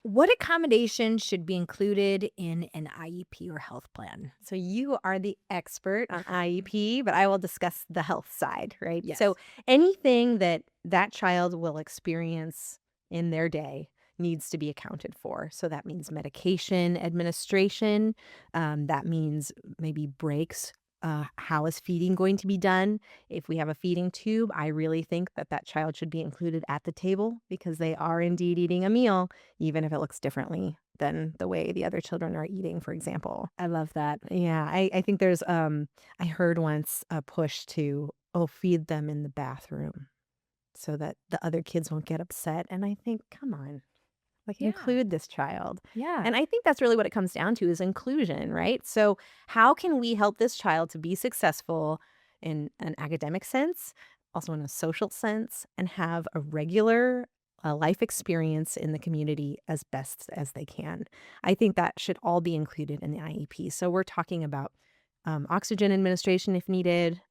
What accommodations should be included in an IEP or health plan? So you are the expert on IEP, but I will discuss the health side, right? So Yes. anything that that child will experience in their day needs to be accounted for. So that means medication administration. That means maybe breaks. How is feeding going to be done? If we have a feeding tube, I really think that that child should be included at the table because they are indeed eating a meal, even if it looks differently than the way the other children are eating, for example. I love that. Yeah, I think there's, I heard once a push to, "Oh, feed them in the bathroom so that the other kids won't get upset," and I think, "Come on, like, Yeah. include this child." Yeah. And I think that's really what it comes down to is inclusion, right? So, how can we help this child to be successful in an academic sense, also in a social sense, and have a regular, life experience in the community as best as they can? I think that should all be included in the IEP. So, we're talking about, oxygen administration if needed,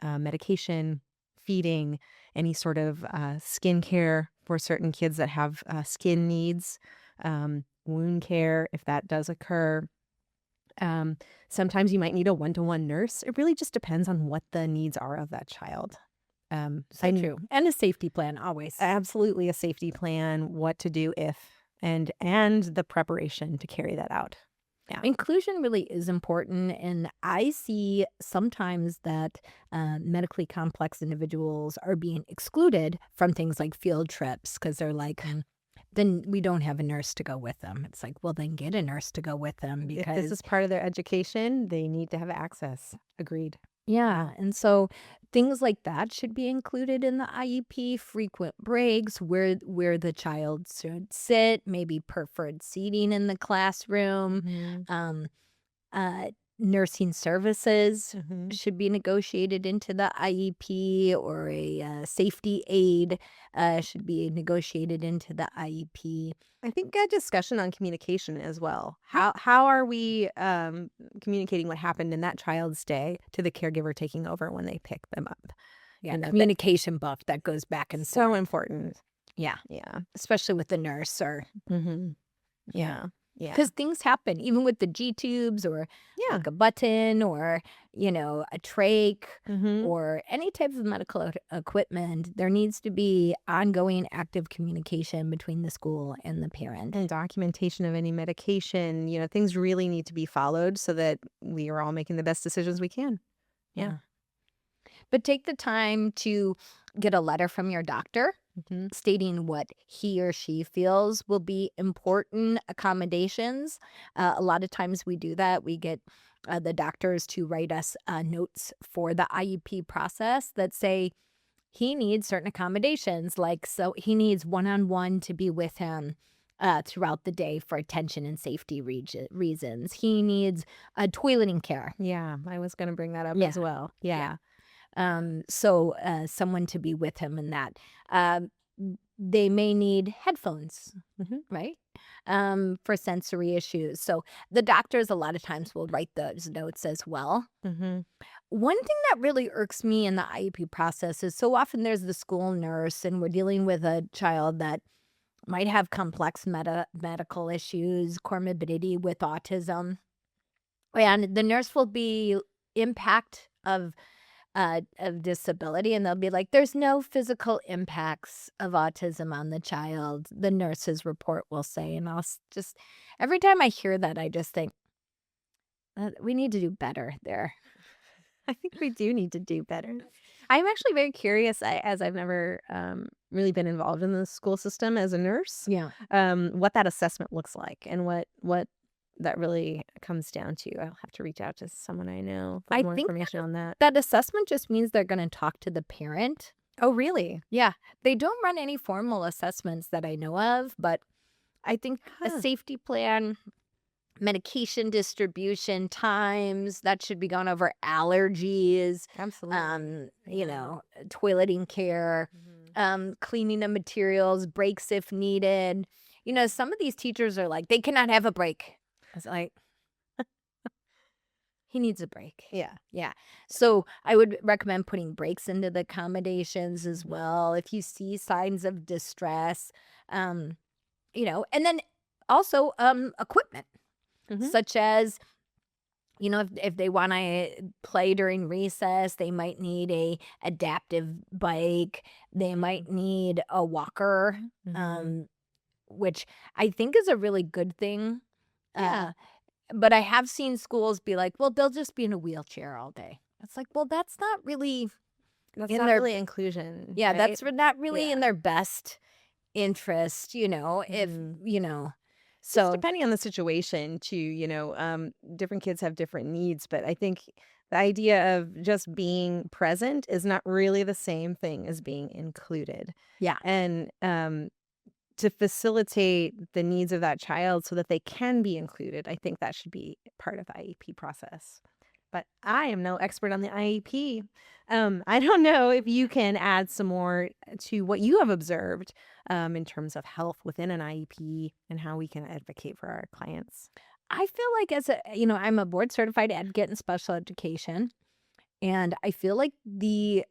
medication, feeding, any sort of, skin care for certain kids that have, skin needs, wound care if that does occur. Um, Sometimes you might need a one-to-one nurse. It really just depends on what the needs are of that child. So I true. And a safety plan always. absolutely a safety plan, what to do if, and the preparation to carry that out. Yeah. Inclusion really is important. And I see sometimes that medically complex individuals are being excluded from things like field trips because they're like, then we don't have a nurse to go with them. It's like, well, then get a nurse to go with them If this because is part of their education, they need to have access. Agreed. yeah, and so things like that should be included in the IEP, frequent breaks, where the child should sit, maybe preferred seating in the classroom, Mhm. um, uh, nursing services Mhm. should be negotiated into the IEP, or a safety aid should be negotiated into the IEP. I think a discussion on communication as well. How are we, communicating what happened in that child's day to the caregiver taking over when they pick them up? Yeah, You know, that communication buff that goes back and so forth. important. Yeah, Yeah. especially with the nurse or Mhm. yeah. Yeah. Yeah. 'Cause things happen even with the G tubes or Yeah. like a button or, a trach Mhm. or any type of medical equipment, there needs to be ongoing active communication between the school and the parent. And documentation of any medication, things really need to be followed so that we are all making the best decisions we can. Yeah. Yeah. But take the time to get a letter from your doctor Mhm. stating what he or she feels will be important accommodations. A lot of times we do that. We get the doctors to write us notes for the IEP process that say he needs certain accommodations. Like, so he needs one on one to be with him. Throughout the day for attention and safety reasons. He needs toileting care. Yeah, I was gonna bring that up Yeah. as well. Yeah. Yeah. So someone to be with him in that. They may need headphones, Mhm. right? For sensory issues. So the doctors a lot of times will write those notes as well. Mhm. One thing that really irks me in the IEP process is so often there's the school nurse and we're dealing with a child that might have complex medical issues, comorbidity with autism. And the nurse will be impact of disability, and they'll be like, "There's no physical impacts of autism on the child," the nurse's report will say, and just every time I hear that, I just think, "We need to do better there." I think we do need to do better. I'm actually very curious, as I've never, really been involved in the school system as a nurse, Yeah. what that assessment looks like and what that really comes down to. I'll have to reach out to someone I know for I more think information on that. that assessment just means they're gonna talk to the parent. Oh, really? Yeah, they don't run any formal assessments that I know of, but I think a Huh. safety plan, medication distribution times, that should be gone over, allergies, Absolutely. Yeah. toileting care, Mhm. cleaning of materials, breaks if needed. Some of these teachers are like, "They cannot have a break." I was like, "He needs a break." Yeah. Yeah. So I would recommend putting breaks into the accommodations as Mhm. well if you see signs of distress. And then also equipment, Mhm. such as, if they want to play during recess, they might need a adaptive bike. They might need a walker, Mhm. um, which I think is a really good thing. Yeah. Uh, but I have seen schools be like, well, they'll just be in a wheelchair all day. It's like, well, that's not really That's in not their, really inclusion, yeah, right? not really Yeah. in their best interest, if, Mhm. It's so depending on the situation too, different kids have different needs, but I think the idea of just being present is not really the same thing as being included. yeah. And to facilitate the needs of that child so that they can be included, I think that should be part of the IEP process. But I am no expert on the IEP. I don't know if you can add some more to what you have observed in terms of health within an IEP and how we can advocate for our clients. I feel like I'm a board certified advocate in special education, and I feel like the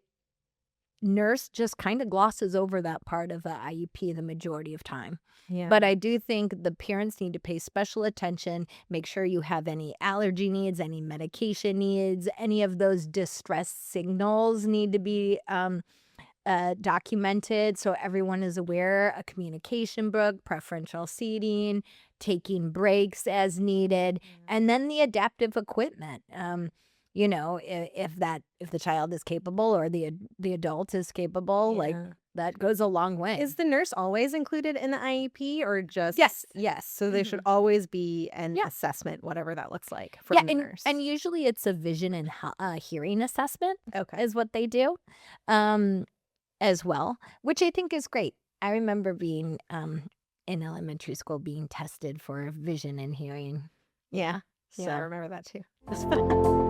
nurse just kind of glosses over that part of the IEP the majority of time. Yeah. But I do think the parents need to pay special attention, make sure you have any allergy needs, any medication needs, any of those distress signals need to be documented so everyone is aware, a communication book, preferential seating, taking breaks as needed, Mhm. and then the adaptive equipment. If the child is capable or the adult is capable, like Yeah. that goes a long way. Is the nurse always included in the IEP or Yes. just yes? So there should Mhm. always be an Yeah. assessment, whatever that looks like, Yeah, from the and nurse. usually it's a vision and hearing assessment Okay. is what they do. Um as well, which I think is great. I remember being in elementary school being tested for vision and hearing. Yeah. Yeah, I So remember that too. it's fun.